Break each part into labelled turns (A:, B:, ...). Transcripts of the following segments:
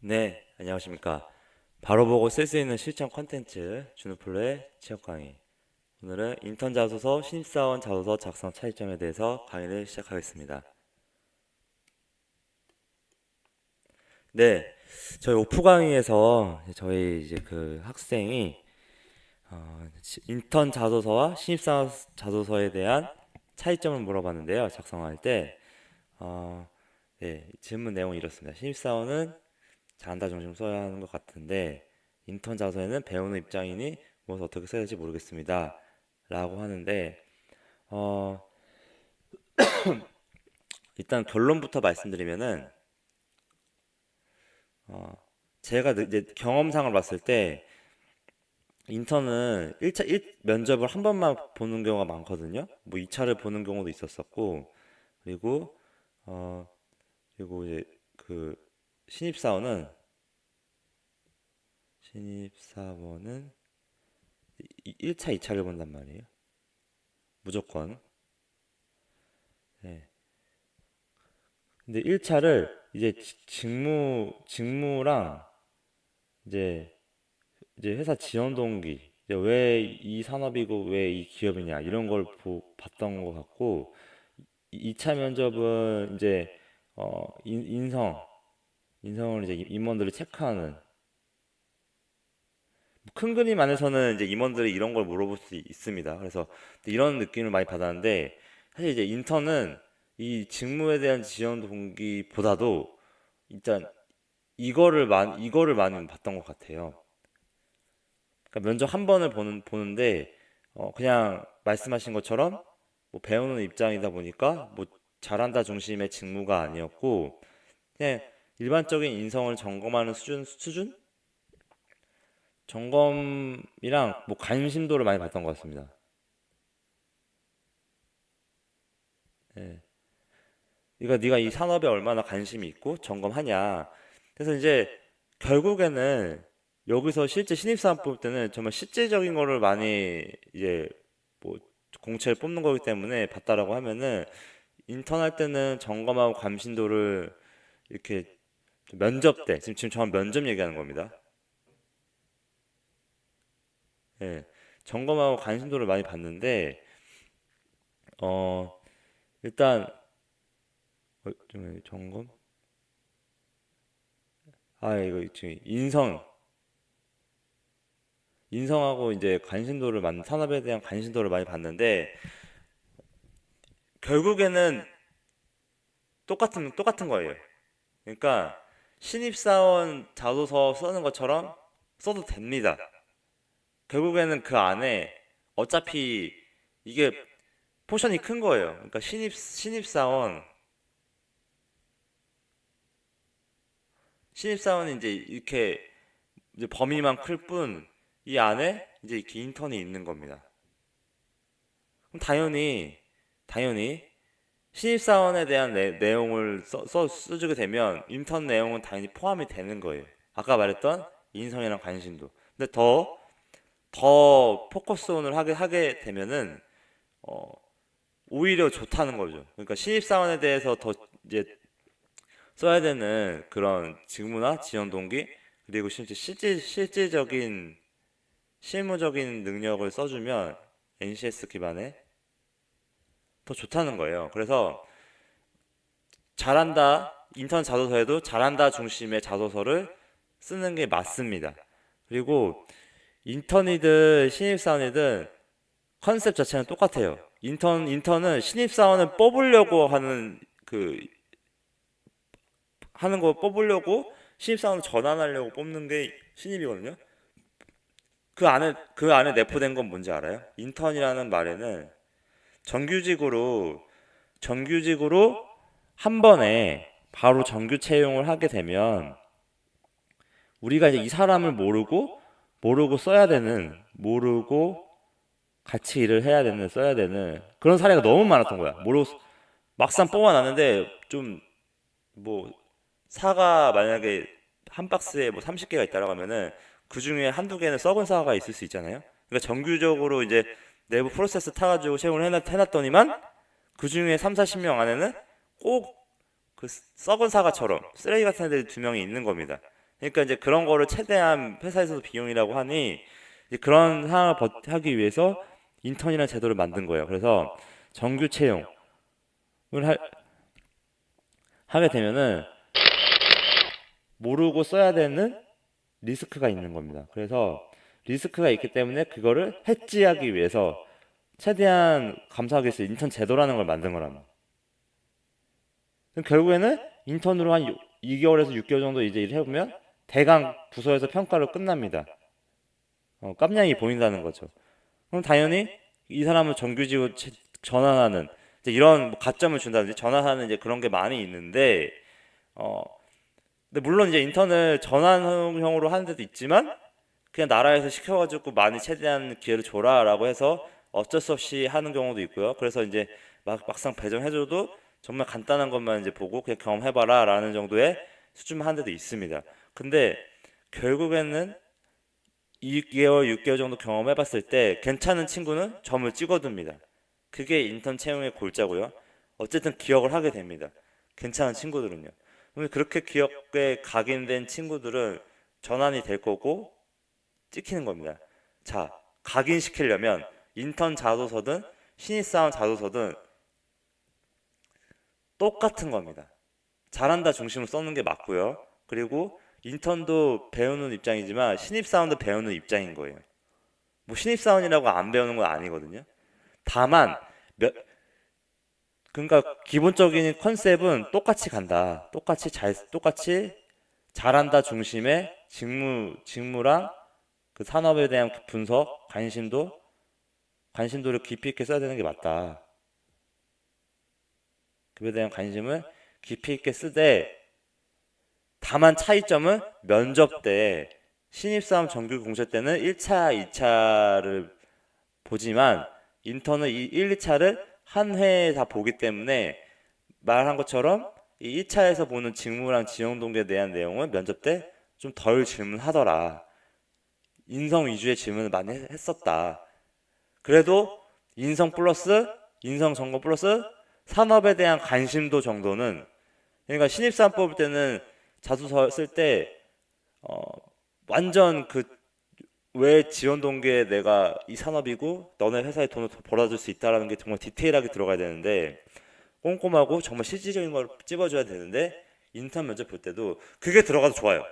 A: 네, 안녕하십니까. 바로 보고 쓸 수 있는 실전 컨텐츠 준우플로의 취업 강의. 오늘은 인턴 자소서, 신입사원 자소서 작성 차이점에 대해서 강의를 시작하겠습니다. 네, 저희 오프 강의에서 저희 이제 그 학생이 인턴 자소서와 신입사원 자소서에 대한 차이점을 물어봤는데요. 작성할 때 네, 질문 내용이 이렇습니다. 신입사원은 잘한다 중심 써야 하는 것 같은데 인턴 자소에는 배우는 입장이니 무엇을 어떻게 써야 할지 모르겠습니다. 라고 하는데 어, 일단 결론부터 말씀드리면은 어, 제가 이제 경험상을 봤을 때 인턴은 1차 면접을 한 번만 보는 경우가 많거든요. 뭐 2차를 보는 경우도 있었었고 그리고 어, 그리고 이제 그 신입사원은 신입사원은 1차, 2차를 본단 말이에요. 무조건. 네. 근데 1차를 이제 직무랑 이제 회사 지원 동기, 왜 이 산업이고 왜 이 기업이냐 이런 걸 봤던 것 같고 2차 면접은 이제 인성을 이제 임원들이 체크하는 큰 그림 안에서는 이제 임원들이 이런 걸 물어볼 수 있습니다. 그래서 이런 느낌을 많이 받았는데 사실 이제 인턴은 이 직무에 대한 지원 동기보다도 일단 이거를 많이 봤던 것 같아요. 그러니까 면접 한 번을 보는데 그냥 말씀하신 것처럼 뭐 배우는 입장이다 보니까 뭐 잘한다 중심의 직무가 아니었고 그냥 일반적인 인성을 점검하는 수준 점검이랑 뭐 관심도를 많이 봤던 것 같습니다. 예. 그러니까 네가 이 산업에 얼마나 관심이 있고 점검하냐. 그래서 이제 결국에는 여기서 실제 신입사원 뽑을 때는 정말 실제적인 거를 많이 이제 뭐 공채를 뽑는 거기 때문에 봤다라고 하면은 인턴 할 때는 점검하고 감신도를 이렇게 면접 때 지금 저는 면접 얘기하는 겁니다. 예. 점검하고 관심도를 많이 봤는데 어 일단 좀 점검 이거 지금 인성하고 이제 관심도를 산업에 대한 관심도를 많이 봤는데 결국에는 똑같은 거예요. 그러니까 신입사원 자소서 쓰는 것처럼 써도 됩니다. 결국에는 그 안에 어차피 이게 포션이 큰 거예요. 그러니까 신입사원이 이제 이렇게 이제 범위만 클 뿐 이 안에 이제 이렇게 인턴이 있는 겁니다. 그럼 당연히 신입사원에 대한 내용을 써주게 되면 인턴 내용은 당연히 포함이 되는 거예요. 아까 말했던 인성이랑 관심도. 근데 더 포커스온을 하게 되면은 어, 오히려 좋다는 거죠. 그러니까 신입사원에 대해서 더 이제 써야 되는 그런 직무나 지원 동기 그리고 실질적인 실무적인 능력을 써주면 NCS 기반에 더 좋다는 거예요. 그래서 잘한다 인턴 자소서에도 잘한다 중심의 자소서를 쓰는 게 맞습니다. 그리고 인턴이든 신입사원이든 컨셉 자체는 똑같아요. 인턴은 신입사원을 뽑으려고 하는 거 뽑으려고 신입사원 전환하려고 뽑는 게 신입이거든요. 그 안에 내포된 건 뭔지 알아요? 인턴이라는 말에는 정규직으로 정규직으로 한 번에 바로 정규 채용을 하게 되면 우리가 이제 이 사람을 모르고 모르고 같이 일을 해야 되는 써야 되는 그런 사례가 너무 많았던 거야. 모르고 막상 뽑아놨는데 좀 뭐 사과 만약에 한 박스에 뭐 30개가 있다라고 하면은 그 중에 한두 개는 썩은 사과가 있을 수 있잖아요. 그러니까 정규적으로 이제 내부 프로세스 타가지고 채용을 해놨더니만 그 중에 3, 40명 안에는 꼭 그 썩은 사과처럼 쓰레기 같은 애들이 두 명이 있는 겁니다. 그러니까 이제 그런 거를 최대한 회사에서도 비용이라고 하니 이제 그런 상황을 하기 위해서 인턴이라는 제도를 만든 거예요. 그래서 정규 채용을 하게 되면은 모르고 써야 되는 리스크가 있는 겁니다. 그래서 리스크가 있기 때문에 그거를 해지하기 위해서 최대한 감사하기 위해서 인턴 제도라는 걸 만든 거랍니다. 그럼 결국에는 인턴으로 한 2개월에서 6개월 정도 이제 일을 해보면 대강 부서에서 평가로 끝납니다. 깜냥이 보인다는 거죠. 그럼 당연히 이 사람은 정규직으로 전환하는 이제 이런 뭐 가점을 준다든지 전환하는 이제 그런 게 많이 있는데 어 근데 물론 이제 인턴을 전환형으로 하는 데도 있지만 그냥 나라에서 시켜가지고 많이 최대한 기회를 줘라라고 해서 어쩔 수 없이 하는 경우도 있고요. 그래서 이제 막상 배정해줘도 정말 간단한 것만 이제 보고 그냥 경험해봐라 라는 정도의 수준만 하는 데도 있습니다. 근데 결국에는 2개월, 6개월 정도 경험해봤을 때 괜찮은 친구는 점을 찍어둡니다. 그게 인턴 채용의 골자고요. 어쨌든 기억을 하게 됩니다. 괜찮은 친구들은요. 그러면 그렇게 기억에 각인된 친구들은 전환이 될 거고 찍히는 겁니다. 자, 각인시키려면 인턴 자소서든 신입사원 자소서든 똑같은 겁니다. 잘한다 중심으로 써는 게 맞고요. 그리고 인턴도 배우는 입장이지만 신입사원도 배우는 입장인 거예요. 뭐 신입사원이라고 안 배우는 건 아니거든요. 다만 그러니까 기본적인 컨셉은 똑같이 간다. 똑같이 잘한다 중심의 직무랑 그 산업에 대한 분석, 관심도를 깊이 있게 써야 되는 게 맞다. 그에 대한 관심을 깊이 있게 쓰되 다만 차이점은 면접 때 신입사원 정규 공채 때는 1차, 2차를 보지만 인턴은 이 1, 2차를 한 회에 다 보기 때문에 말한 것처럼 이 1차에서 보는 직무랑 지원 동기에 대한 내용은 면접 때 좀 덜 질문하더라. 인성 위주의 질문을 많이 했었다. 그래도 인성 점검 플러스 산업에 대한 관심도 정도는 그러니까 신입사원 뽑을 때는 자소서 쓸 때 완전 그 왜 지원 동기에 내가 이 산업이고 너네 회사에 돈을 더 벌어줄 수 있다라는 게 정말 디테일하게 들어가야 되는데 꼼꼼하고 정말 실질적인 걸 찝어줘야 되는데 인턴 면접 볼 때도 그게 들어가도 좋아요.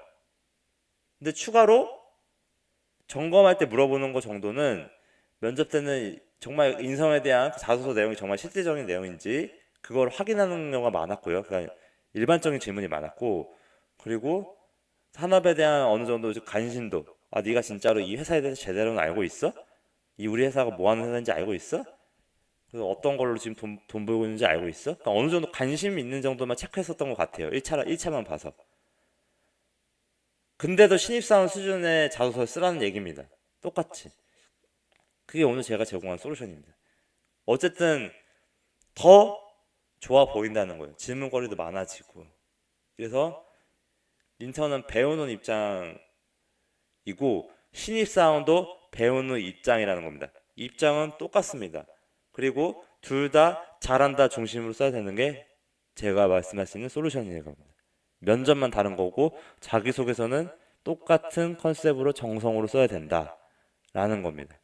A: 근데 추가로 점검할 때 물어보는 거 정도는 면접 때는 정말 인성에 대한 자소서 내용이 정말 실질적인 내용인지 그걸 확인하는 경우가 많았고요. 그러니까 일반적인 질문이 많았고 그리고 산업에 대한 어느 정도 관심도 네가 진짜로 이 회사에 대해서 제대로는 알고 있어? 이 우리 회사가 뭐 하는 회사인지 알고 있어? 그래서 어떤 걸로 지금 돈 벌고 있는지 알고 있어? 그러니까 어느 정도 관심 있는 정도만 체크했었던 것 같아요. 1차만 봐서. 근데도 신입사원 수준의 자소서를 쓰라는 얘기입니다. 똑같이. 그게 오늘 제가 제공한 솔루션입니다. 어쨌든 더 좋아 보인다는 거예요. 질문거리도 많아지고. 그래서 인턴은 배우는 입장이고 신입사원도 배우는 입장이라는 겁니다. 입장은 똑같습니다. 그리고 둘 다 잘한다 중심으로 써야 되는 게 제가 말씀할 수 있는 솔루션이에요. 면접만 다른 거고 자기소개서는 똑같은 컨셉으로 정성으로 써야 된다라는 겁니다.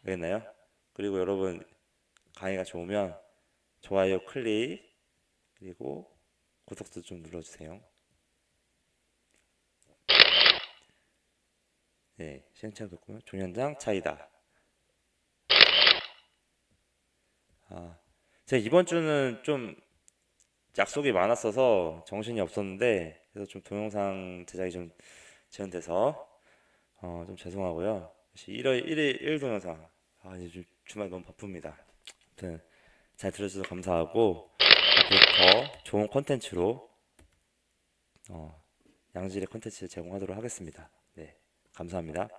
A: 알겠나요? 그리고 여러분 강의가 좋으면 좋아요 클릭 그리고 구독도 좀 눌러주세요. 네, 시행착오 doku면 종현장 차이다. 제가 이번 주는 좀 약속이 많았어서 정신이 없었는데 그래서 좀 동영상 제작이 좀 지연돼서 좀 죄송하고요. 1월 1일 1일 동영상 이제 주말 너무 바쁩니다. 아무튼 잘 들어주셔서 감사하고 앞으로 더 좋은 콘텐츠로 양질의 콘텐츠를 제공하도록 하겠습니다. 네, 감사합니다.